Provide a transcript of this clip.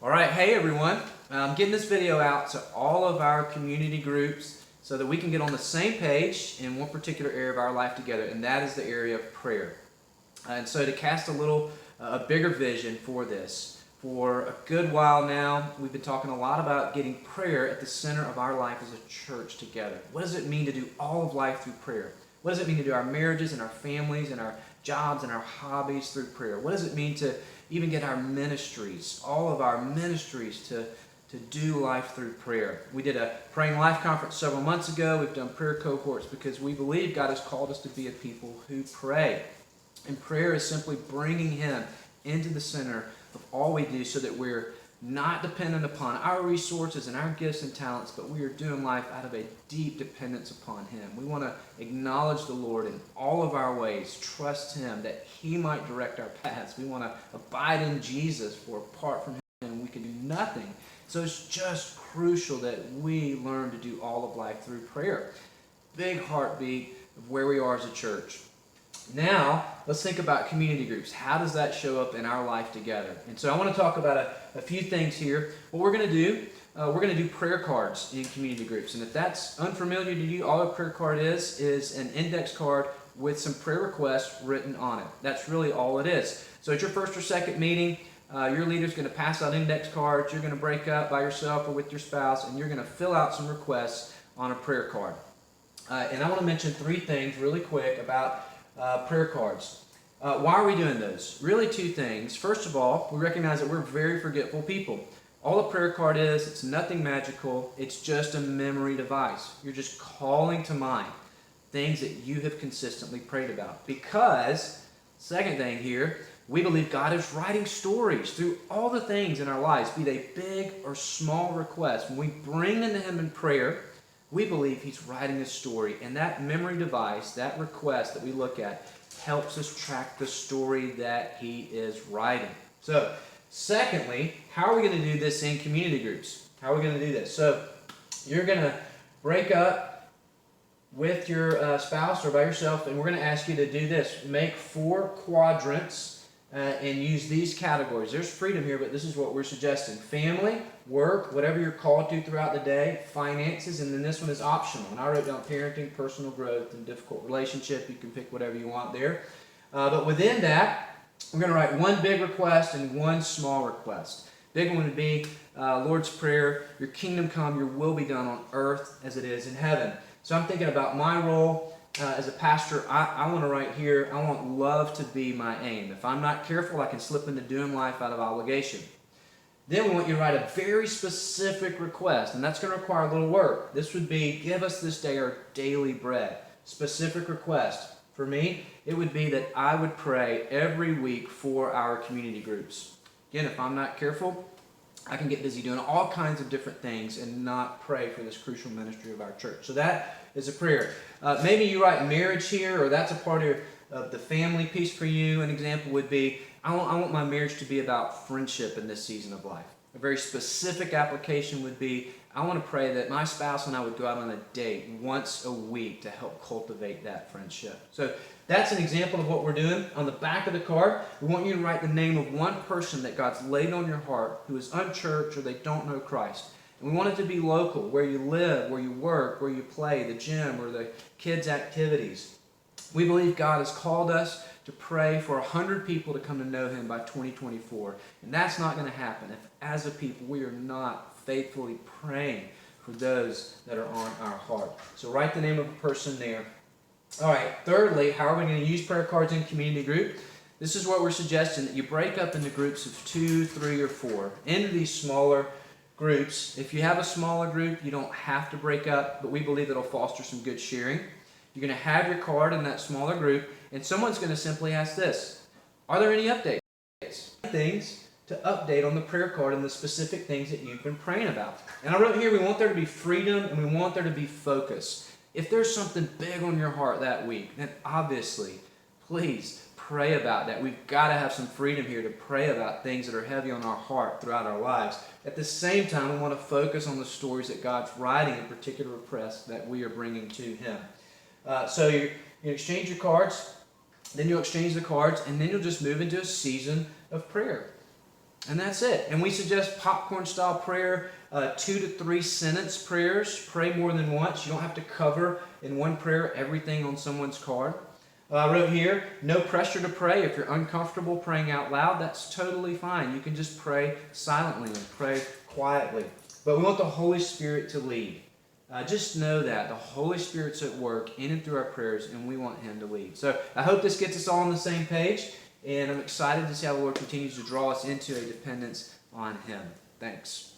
All right, hey everyone. I'm getting this video out to all of our community groups so that we can get on the same page in one particular area of our life together, and that is the area of prayer. And so to cast a bigger vision for this, for a good while now, we've been talking a lot about getting prayer at the center of our life as a church together. What does it mean to do all of life through prayer? What does it mean to do our marriages and our families and our jobs and our hobbies through prayer? What does it mean to even get our ministries, all of our ministries to do life through prayer? We did a Praying Life conference several months ago. We've done prayer cohorts because we believe God has called us to be a people who pray. And prayer is simply bringing Him into the center of all we do so that we're not dependent upon our resources and our gifts and talents, but we are doing life out of a deep dependence upon Him. We want to acknowledge the Lord in all of our ways, trust Him that He might direct our paths. We want to abide in Jesus, for apart from Him we can do nothing. So it's just crucial that we learn to do all of life through prayer. Big heartbeat of where we are as a church. Now, let's think about community groups. How does that show up in our life together? And so I want to talk about a few things here. What we're going to do, we're going to do prayer cards in community groups. And if that's unfamiliar to you, all a prayer card is an index card with some prayer requests written on it. That's really all it is. So at your first or second meeting, your leader's going to pass out index cards. You're going to break up by yourself or with your spouse, and you're going to fill out some requests on a prayer card. And I want to mention three things really quick about prayer cards. Why are we doing those? Really two things. First of all, we recognize that we're very forgetful people. All a prayer card is, it's nothing magical. It's just a memory device. You're just calling to mind things that you have consistently prayed about. Because, second thing here, we believe God is writing stories through all the things in our lives, be they big or small requests. When we bring them to Him in prayer, we believe He's writing a story, and that memory device, that request that we look at, helps us track the story that He is writing. So, secondly, how are we going to do this in community groups? How are we going to do this? So, you're going to break up with your spouse or by yourself, and we're going to ask you to do this. Make 4 quadrants and use these categories. There's freedom here, but this is what we're suggesting. Family, work, whatever you're called to throughout the day, finances, and then this one is optional. And I wrote down parenting, personal growth, and difficult relationship. You can pick whatever you want there. But within that, we're going to write 1 big request and 1 small request. Big one would be Lord's Prayer, your kingdom come, your will be done on earth as it is in heaven. So I'm thinking about my role as a pastor. I want to write here, I want love to be my aim. If I'm not careful, I can slip into doing life out of obligation. Then we want you to write a very specific request, and that's going to require a little work. This would be, give us this day our daily bread. Specific request. For me, it would be that I would pray every week for our community groups. Again, if I'm not careful, I can get busy doing all kinds of different things and not pray for this crucial ministry of our church. So that is a prayer. Maybe you write marriage here, or that's a part of the family piece for you. An example would be, I want my marriage to be about friendship in this season of life. A very specific application would be, I want to pray that my spouse and I would go out on a date once a week to help cultivate that friendship. So that's an example of what we're doing. On the back of the card, we want you to write the name of one person that God's laid on your heart who is unchurched or they don't know Christ. And we want it to be local, where you live, where you work, where you play, the gym, or the kids' activities. We believe God has called us to pray for 100 people to come to know Him by 2024. And that's not going to happen if, as a people, we are not faithfully praying for those that are on our heart. So write the name of a person there. All right, thirdly, how are we going to use prayer cards in community group? This is what we're suggesting, that you break up into groups of 2, 3, or 4, into these smaller groups. If you have a smaller group, you don't have to break up, but we believe it'll foster some good sharing. You're going to have your card in that smaller group, and someone's going to simply ask this: are there any updates? Things to update on the prayer card and the specific things that you've been praying about. And I wrote here, we want there to be freedom and we want there to be focus. If there's something big on your heart that week, then obviously, please pray about that. We've got to have some freedom here to pray about things that are heavy on our heart throughout our lives. At the same time, we want to focus on the stories that God's writing in particular requests that we are bringing to Him. So you exchange your cards, then you'll exchange the cards, and then you'll just move into a season of prayer. And that's it. And we suggest popcorn-style prayer, 2 to 3 sentence prayers. Pray more than once. You don't have to cover in one prayer everything on someone's card. I wrote here, no pressure to pray. If you're uncomfortable praying out loud, that's totally fine. You can just pray silently and pray quietly. But we want the Holy Spirit to lead. Just know that the Holy Spirit's at work in and through our prayers, and we want Him to lead. So I hope this gets us all on the same page, and I'm excited to see how the Lord continues to draw us into a dependence on Him. Thanks.